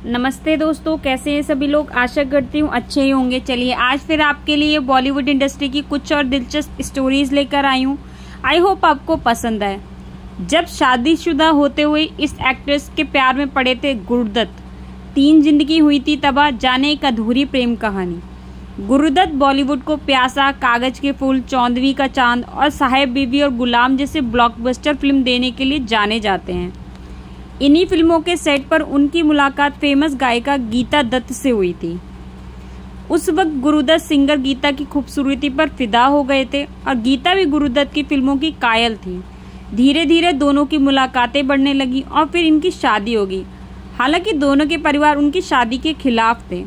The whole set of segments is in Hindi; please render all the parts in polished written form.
नमस्ते दोस्तों, कैसे हैं सभी लोग। आशा करती हूँ अच्छे ही होंगे। चलिए आज फिर आपके लिए बॉलीवुड इंडस्ट्री की कुछ और दिलचस्प स्टोरीज लेकर आई हूँ। आई होप आपको पसंद आए। जब शादीशुदा होते हुए इस एक्ट्रेस के प्यार में पड़े थे गुरुदत्त, 3 जिंदगी हुई थी तबाह, जाने एक अधूरी प्रेम कहानी। गुरुदत्त बॉलीवुड को प्यासा, कागज के फूल, चौंदवी का चांद और साहेब बीबी और गुलाम जैसे ब्लॉकबस्टर फिल्म देने के लिए जाने जाते हैं। इन्हीं फिल्मों के सेट पर उनकी मुलाकात फेमस गायिका गीता दत्त से हुई थी। उस वक्त गुरुदत्त सिंगर गीता की खूबसूरती पर फिदा हो गए थे और गीता भी गुरुदत्त की फिल्मों की कायल थी। धीरे धीरे दोनों की मुलाकातें बढ़ने लगी और फिर इनकी शादी होगी। हालांकि दोनों के परिवार उनकी शादी के खिलाफ थे।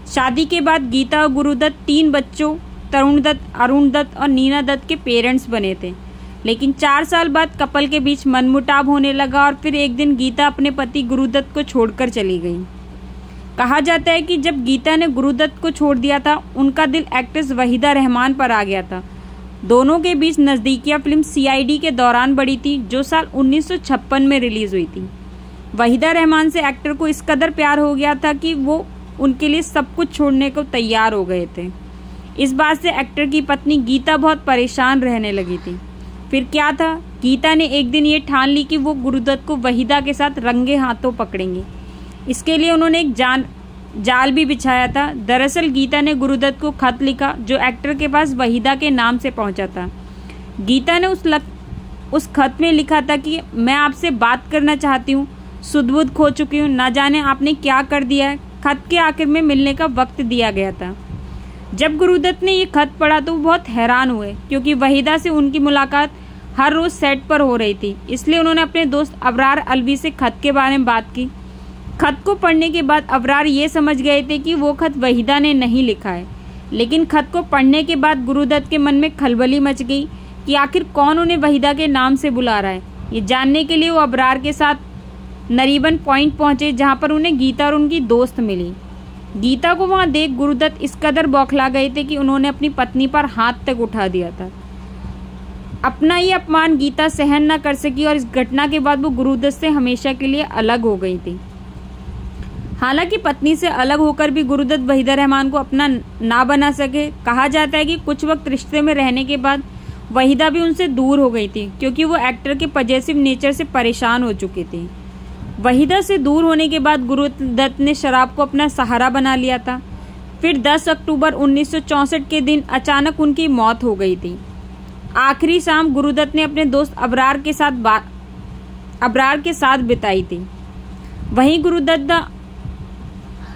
शादी के बाद गीता और गुरुदत्त 3 बच्चों तरुण दत्त, अरुण दत्त और नीना दत्त के पेरेंट्स बने थे। लेकिन 4 साल बाद कपल के बीच मनमुटाव होने लगा और फिर एक दिन गीता अपने पति गुरुदत्त को छोड़कर चली गई। कहा जाता है कि जब गीता ने गुरुदत्त को छोड़ दिया था, उनका दिल एक्ट्रेस वहीदा रहमान पर आ गया था। दोनों के बीच नजदीकियां फिल्म CID के दौरान बढ़ी थी, जो साल 1956 में रिलीज हुई थी। वहीदा रहमान से एक्टर को इस कदर प्यार हो गया था कि वो उनके लिए सब कुछ छोड़ने को तैयार हो गए थे। इस बात से एक्टर की पत्नी गीता बहुत परेशान रहने लगी थी। फिर क्या था, गीता ने एक दिन ये ठान ली कि वो गुरुदत्त को वहीदा के साथ रंगे हाथों पकड़ेंगे। इसके लिए उन्होंने एक जाल भी बिछाया था। दरअसल गीता ने गुरुदत्त को खत लिखा जो एक्टर के पास वहीदा के नाम से पहुंचा था। गीता ने उस खत में लिखा था कि मैं आपसे बात करना चाहती हूँ, सुध-बुध खो चुकी हूँ, ना जाने आपने क्या कर दिया है। खत के आखिर में मिलने का वक्त दिया गया था। जब गुरुदत्त ने ये खत पढ़ा तो वो बहुत हैरान हुए, क्योंकि वहीदा से उनकी मुलाकात हर रोज सेट पर हो रही थी। इसलिए उन्होंने अपने दोस्त अबरार अलवी से खत के बारे में बात की। खत को पढ़ने के बाद अबरार ये समझ गए थे कि वो खत वहीदा ने नहीं लिखा है। लेकिन खत को पढ़ने के बाद गुरुदत्त के मन में खलबली मच गई कि आखिर कौन उन्हें वहीदा के नाम से बुला रहा है। ये जानने के लिए वो अबरार के साथ नरीबन पॉइंट पहुंचे, जहां पर उन्हें गीता और उनकी दोस्त मिली। गीता को वहां देख गुरुदत्त इस कदर बौखला गए थे कि उन्होंने अपनी पत्नी पर हाथ तक उठा दिया था। अपना ये अपमान गीता सहन न कर सकी और इस घटना के बाद वो गुरुदत्त से हमेशा के लिए अलग हो गई थी। हालांकि पत्नी से अलग होकर भी गुरुदत्त वहीदा रहमान को अपना ना बना सके। कहा जाता है कि कुछ वक्त रिश्ते में रहने के बाद वहीदा भी उनसे दूर हो गई थी, क्योंकि वो एक्टर के पजेसिव नेचर से परेशान हो चुकी थी। वहीदा से दूर होने के बाद गुरुदत्त ने शराब को अपना सहारा बना लिया था। फिर 10 अक्टूबर 1964 के दिन अचानक उनकी मौत हो गई थी। आखिरी शाम गुरुदत्त ने अपने दोस्त अबरार के साथ बिताई थी। वहीं गुरुदत्त द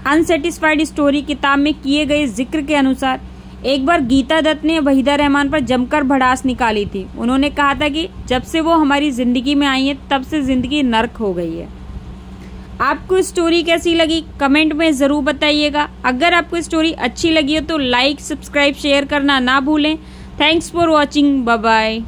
अनसेटिस्फाइड स्टोरी किताब में किए गए जिक्र के अनुसार एक बार गीता दत्त ने वहीदा रहमान पर जमकर भड़ास निकाली थी। उन्होंने कहा था कि जब से वो हमारी जिंदगी में आई है, तब से जिंदगी नर्क हो गई है। आपको स्टोरी कैसी लगी कमेंट में जरूर बताइएगा। अगर आपको स्टोरी अच्छी लगी हो तो लाइक, सब्सक्राइब, शेयर करना ना भूलें। Thanks for watching. Bye bye.